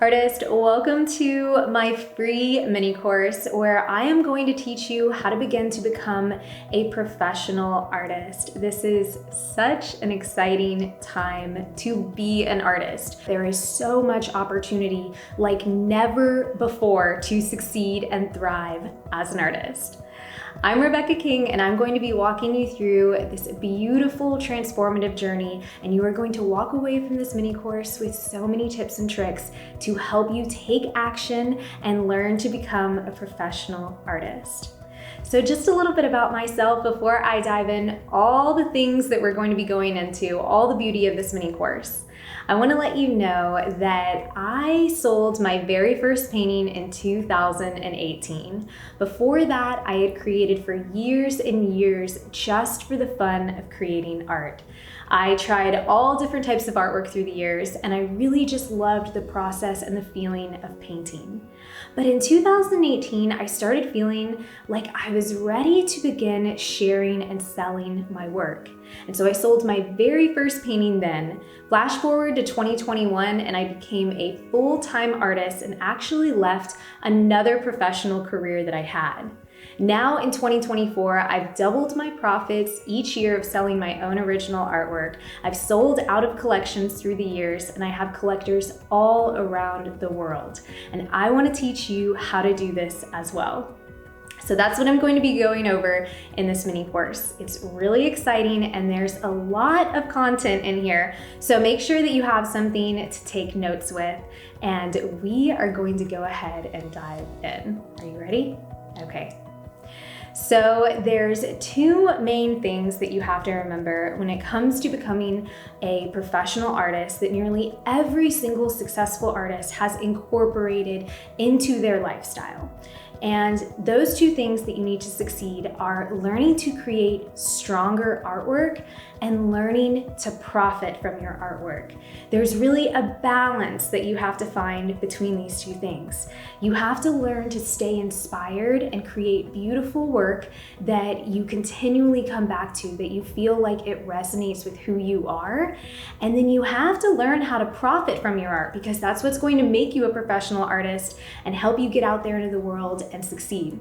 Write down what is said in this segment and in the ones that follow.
Artist, welcome to my free mini course where I am going to teach you how to begin to become a professional artist. This is such an exciting time to be an artist. There is so much opportunity like never before to succeed and thrive as an artist. I'm Rebecca King, and I'm going to be walking you through this beautiful transformative journey, and you are going to walk away from this mini course with so many tips and tricks to help you take action and learn to become a professional artist. So just a little bit about myself before I dive in all the things that we're going to be going into, all the beauty of this mini course. I want to let you know that I sold my very first painting in 2018. Before that, I had created for years and years just for the fun of creating art. I tried all different types of artwork through the years, and I really just loved the process and the feeling of painting. But in 2018, I started feeling like I was ready to begin sharing and selling my work. And so I sold my very first painting then. Flash forward to 2021, and I became a full-time artist and actually left another professional career that I had. Now in 2024, I've doubled my profits each year of selling my own original artwork. I've sold out of collections through the years, and I have collectors all around the world. And I want to teach you how to do this as well. So that's what I'm going to be going over in this mini course. It's really exciting, and there's a lot of content in here. So make sure that you have something to take notes with, and we are going to go ahead and dive in. Are you ready? Okay. So there's two main things that you have to remember when it comes to becoming a professional artist that nearly every single successful artist has incorporated into their lifestyle. And those two things that you need to succeed are learning to create stronger artwork and learning to profit from your artwork. There's really a balance that you have to find between these two things. You have to learn to stay inspired and create beautiful work that you continually come back to, that you feel like it resonates with who you are. And then you have to learn how to profit from your art, because that's what's going to make you a professional artist and help you get out there into the world and succeed.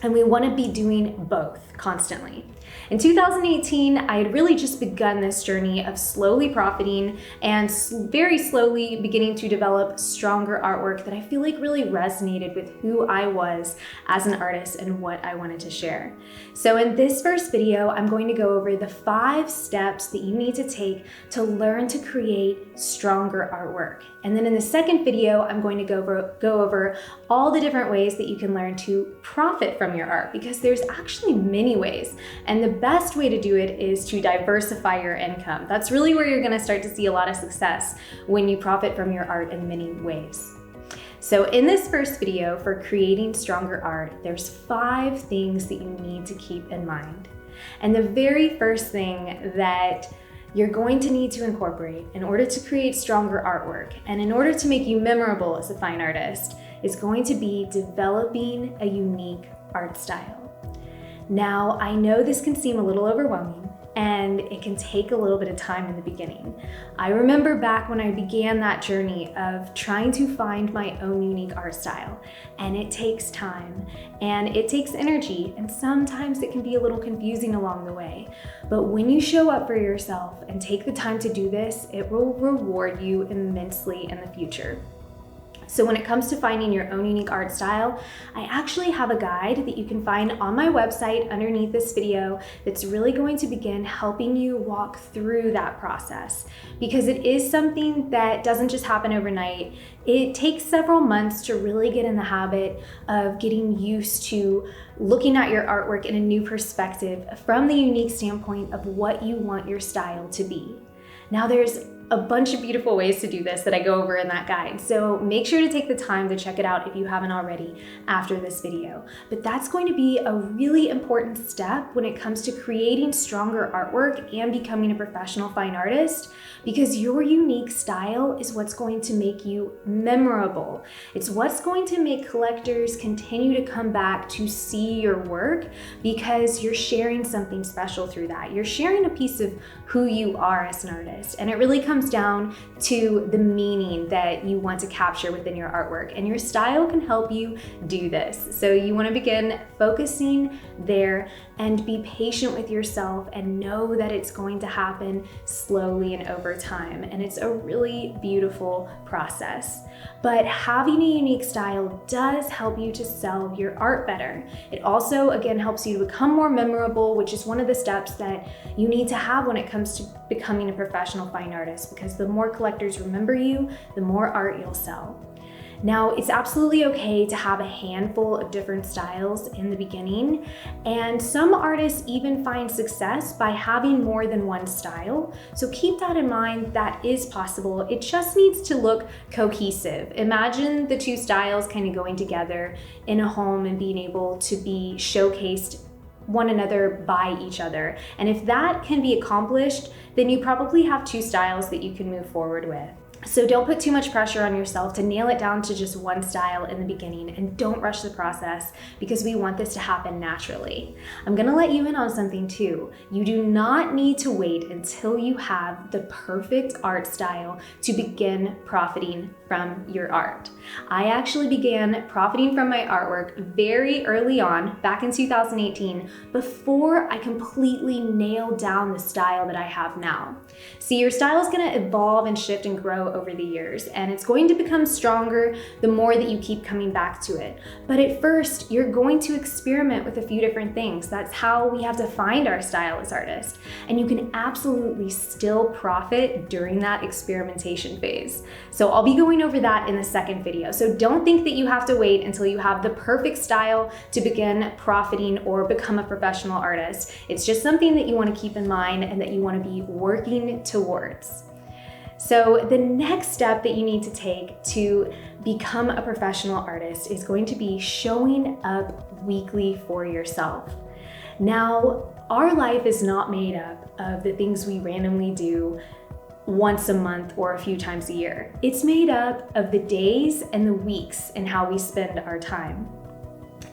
And we want to be doing both constantly. In 2018, I had really just begun this journey of slowly profiting and very slowly beginning to develop stronger artwork that I feel like really resonated with who I was as an artist and what I wanted to share. So in this first video, I'm going to go over the 5 steps that you need to take to learn to create stronger artwork. And then in the second video, I'm going to go over all the different ways that you can learn to profit from your art, because there's actually many ways. And the best way to do it is to diversify your income. That's really where you're gonna start to see a lot of success when you profit from your art in many ways. So in this first video for creating stronger art, there's 5 things that you need to keep in mind. And the very first thing that you're going to need to incorporate in order to create stronger artwork and in order to make you memorable as a fine artist is going to be developing a unique art style. Now, I know this can seem a little overwhelming, and it can take a little bit of time in the beginning. I remember back when I began that journey of trying to find my own unique art style, and it takes time and it takes energy, and sometimes it can be a little confusing along the way. But when you show up for yourself and take the time to do this, it will reward you immensely in the future. So when it comes to finding your own unique art style, I actually have a guide that you can find on my website underneath this video that's really going to begin helping you walk through that process, because it is something that doesn't just happen overnight. It takes several months to really get in the habit of getting used to looking at your artwork in a new perspective from the unique standpoint of what you want your style to be. Now there's a bunch of beautiful ways to do this that I go over in that guide. So make sure to take the time to check it out if you haven't already after this video. But that's going to be a really important step when it comes to creating stronger artwork and becoming a professional fine artist, because your unique style is what's going to make you memorable. It's what's going to make collectors continue to come back to see your work, because you're sharing something special through that. You're sharing a piece of who you are as an artist, and it really comes comes down to the meaning that you want to capture within your artwork, and your style can help you do this. So you want to begin focusing there and be patient with yourself and know that it's going to happen slowly and over time. And it's a really beautiful process. But having a unique style does help you to sell your art better. It also, again, helps you to become more memorable, which is one of the steps that you need to have when it comes to becoming a professional fine artist, because the more collectors remember you, the more art you'll sell. Now, it's absolutely okay to have a handful of different styles in the beginning, and some artists even find success by having more than one style. So keep that in mind, that is possible. It just needs to look cohesive. Imagine the two styles kind of going together in a home and being able to be showcased one another by each other. And if that can be accomplished, then you probably have two styles that you can move forward with. So don't put too much pressure on yourself to nail it down to just one style in the beginning, and don't rush the process, because we want this to happen naturally. I'm gonna let you in on something too. You do not need to wait until you have the perfect art style to begin profiting from your art. I actually began profiting from my artwork very early on, back in 2018, before I completely nailed down the style that I have now. See, your style is gonna evolve and shift and grow over the years, and it's going to become stronger the more that you keep coming back to it. But at first, you're going to experiment with a few different things. That's how we have to find our style as artists. And you can absolutely still profit during that experimentation phase. So I'll be going over that in the second video. So don't think that you have to wait until you have the perfect style to begin profiting or become a professional artist. It's just something that you want to keep in mind and that you want to be working towards. So the next step that you need to take to become a professional artist is going to be showing up weekly for yourself. Now, our life is not made up of the things we randomly do once a month or a few times a year. It's made up of the days and the weeks and how we spend our time.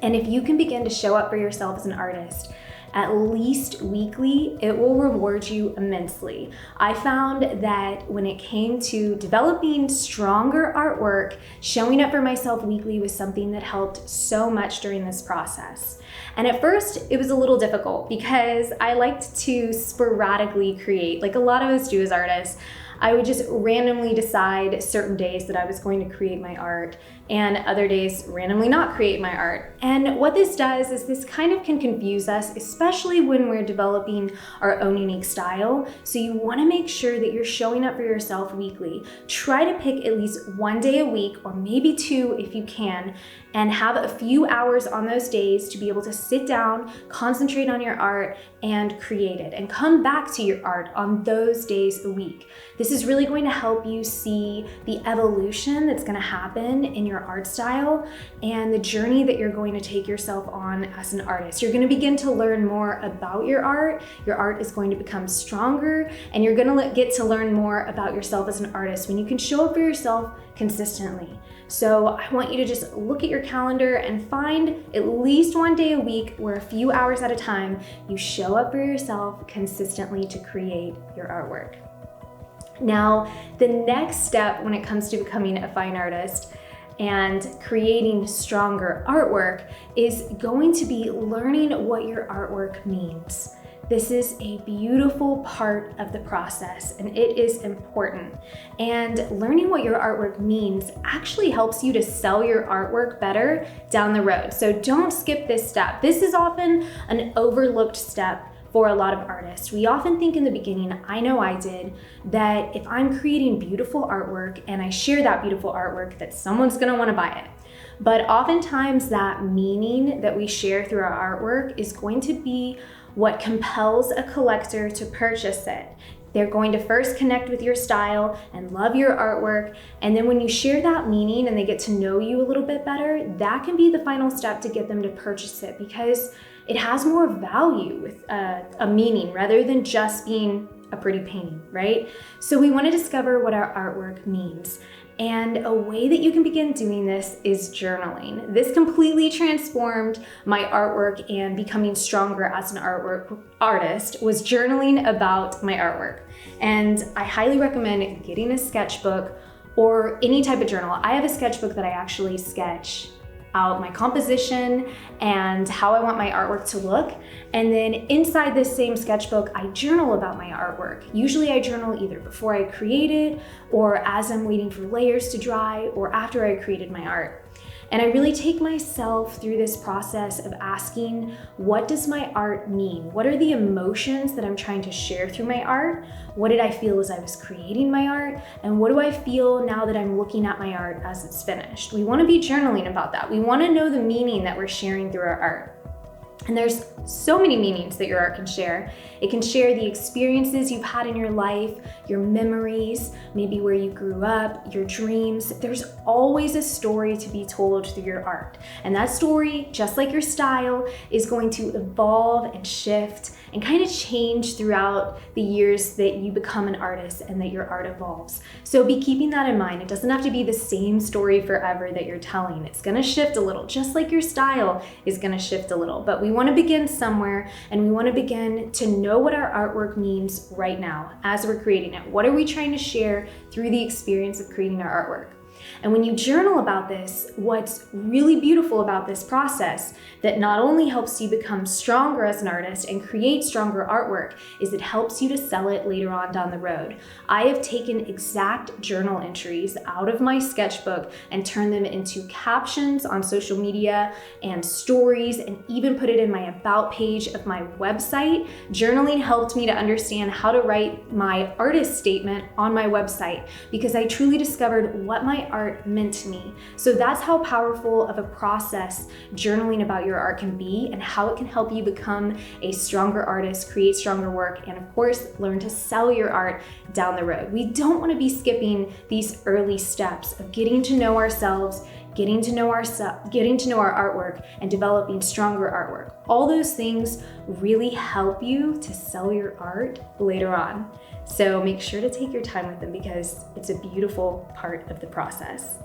And if you can begin to show up for yourself as an artist at least weekly, it will reward you immensely. I found that when it came to developing stronger artwork, showing up for myself weekly was something that helped so much during this process. And at first, it was a little difficult because I liked to sporadically create, like a lot of us do as artists. I would just randomly decide certain days that I was going to create my art, and other days randomly not create my art. And what this does is this kind of can confuse us, especially when we're developing our own unique style. So you want to make sure that you're showing up for yourself weekly. Try to pick at least one day a week, or maybe two if you can, and have a few hours on those days to be able to sit down, concentrate on your art, and create it, and come back to your art on those days a week. This is really going to help you see the evolution that's going to happen in your art style and the journey that you're going to take yourself on as an artist. You're going to begin to learn more about your art is going to become stronger, and you're going to get to learn more about yourself as an artist when you can show up for yourself consistently. So I want you to just look at your calendar and find at least one day a week where a few hours at a time you show up for yourself consistently to create your artwork. Now, the next step when it comes to becoming a fine artist and creating stronger artwork is going to be learning what your artwork means. This is a beautiful part of the process, and it is important. And learning what your artwork means actually helps you to sell your artwork better down the road. So don't skip this step. This is often an overlooked step for a lot of artists. We often think in the beginning, I know I did, that if I'm creating beautiful artwork and I share that beautiful artwork, that someone's gonna wanna buy it. But oftentimes that meaning that we share through our artwork is going to be what compels a collector to purchase it. They're going to first connect with your style and love your artwork, and then when you share that meaning and they get to know you a little bit better, that can be the final step to get them to purchase it, because it has more value with a meaning rather than just being a pretty painting, right? So we want to discover what our artwork means. And a way that you can begin doing this is journaling. This completely transformed my artwork, and becoming stronger as an artist was journaling about my artwork. And I highly recommend getting a sketchbook or any type of journal. I have a sketchbook that I actually sketch out my composition and how I want my artwork to look. And then inside this same sketchbook, I journal about my artwork. Usually I journal either before I create it, or as I'm waiting for layers to dry, or after I created my art. And I really take myself through this process of asking, what does my art mean? What are the emotions that I'm trying to share through my art? What did I feel as I was creating my art? And what do I feel now that I'm looking at my art as it's finished? We want to be journaling about that. We want to know the meaning that we're sharing through our art. And there's so many meanings that your art can share. It can share the experiences you've had in your life, your memories, maybe where you grew up, your dreams. There's always a story to be told through your art. And that story, just like your style, is going to evolve and shift and kind of change throughout the years that you become an artist and that your art evolves. So be keeping that in mind. It doesn't have to be the same story forever that you're telling. It's gonna shift a little, just like your style is gonna shift a little. But we wanna begin somewhere, and we wanna begin to know what our artwork means right now as we're creating it. What are we trying to share through the experience of creating our artwork? And when you journal about this, what's really beautiful about this process that not only helps you become stronger as an artist and create stronger artwork, is it helps you to sell it later on down the road. I have taken exact journal entries out of my sketchbook and turned them into captions on social media and stories, and even put it in my about page of my website. Journaling helped me to understand how to write my artist statement on my website, because I truly discovered what my art meant to me. So that's how powerful of a process journaling about your art can be, and how it can help you become a stronger artist, create stronger work, and of course, learn to sell your art down the road. We don't want to be skipping these early steps of getting to know ourselves, getting to know our artwork, and developing stronger artwork. All those things really help you to sell your art later on. So make sure to take your time with them, because it's a beautiful part of the process.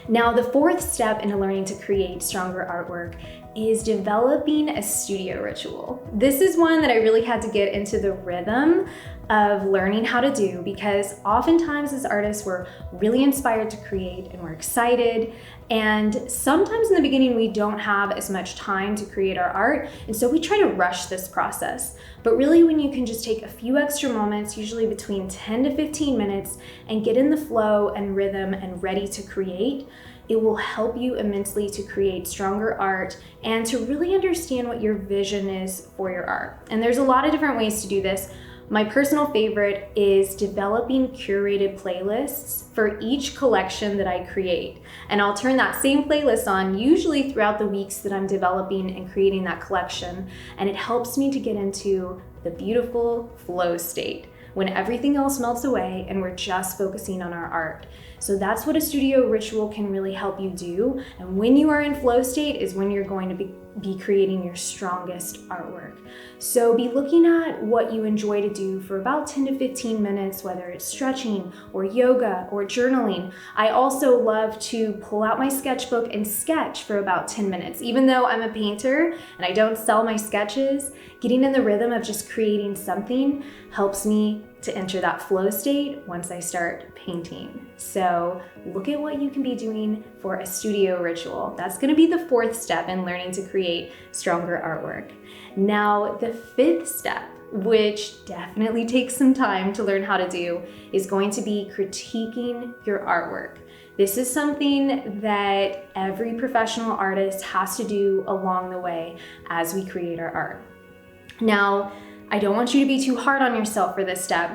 Now, the fourth step into learning to create stronger artwork is developing a studio ritual. This is one that I really had to get into the rhythm of learning how to do, because oftentimes as artists, we're really inspired to create and we're excited. And sometimes in the beginning, we don't have as much time to create our art. And so we try to rush this process. But really, when you can just take a few extra moments, usually between 10 to 15 minutes, and get in the flow and rhythm and ready to create, it will help you immensely to create stronger art and to really understand what your vision is for your art. And there's a lot of different ways to do this. My personal favorite is developing curated playlists for each collection that I create. And I'll turn that same playlist on usually throughout the weeks that I'm developing and creating that collection. And it helps me to get into the beautiful flow state when everything else melts away and we're just focusing on our art. So that's what a studio ritual can really help you do. And when you are in flow state is when you're going to be creating your strongest artwork. So be looking at what you enjoy to do for about 10 to 15 minutes, whether it's stretching or yoga or journaling. I also love to pull out my sketchbook and sketch for about 10 minutes. Even though I'm a painter and I don't sell my sketches, getting in the rhythm of just creating something helps me to enter that flow state once I start painting. So look at what you can be doing for a studio ritual. That's going to be the fourth step in learning to create stronger artwork. Now, the fifth step, which definitely takes some time to learn how to do, is going to be critiquing your artwork. This is something that every professional artist has to do along the way as we create our art. Now, I don't want you to be too hard on yourself for this step.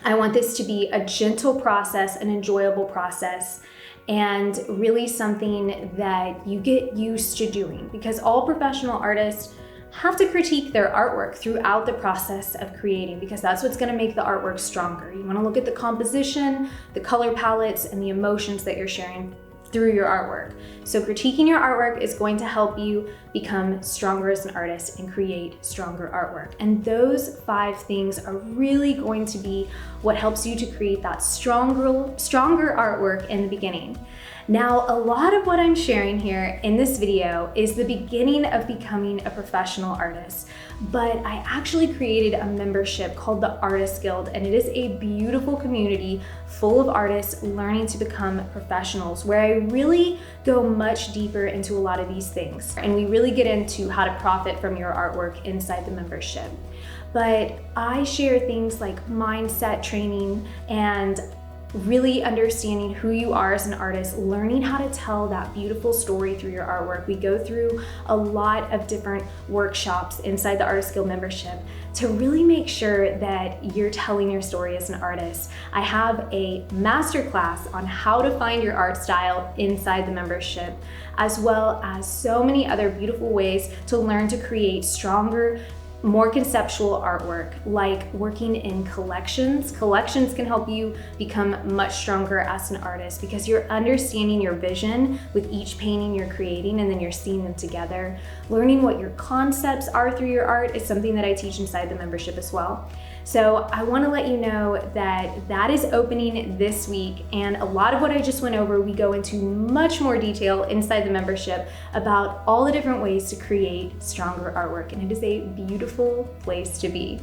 I want this to be a gentle process, an enjoyable process, and really something that you get used to doing, because all professional artists have to critique their artwork throughout the process of creating, because that's what's going to make the artwork stronger. You want to look at the composition, the color palettes, and the emotions that you're sharing through your artwork. So critiquing your artwork is going to help you become stronger as an artist and create stronger artwork. And those 5 things are really going to be what helps you to create that stronger artwork in the beginning. Now, a lot of what I'm sharing here in this video is the beginning of becoming a professional artist, but I actually created a membership called the Artist Guild, and it is a beautiful community full of artists learning to become professionals, where I really go much deeper into a lot of these things. And we really get into how to profit from your artwork inside the membership. But I share things like mindset training and really understanding who you are as an artist, learning how to tell that beautiful story through your artwork. We go through a lot of different workshops inside the Artist Guild membership to really make sure that you're telling your story as an artist. I have a masterclass on how to find your art style inside the membership, as well as so many other beautiful ways to learn to create stronger, more conceptual artwork, like working in collections. Collections can help you become much stronger as an artist because you're understanding your vision with each painting you're creating, and then you're seeing them together. Learning what your concepts are through your art is something that I teach inside the membership as well. So I want to let you know that that is opening this week, and a lot of what I just went over, we go into much more detail inside the membership about all the different ways to create stronger artwork, and it is a beautiful place to be.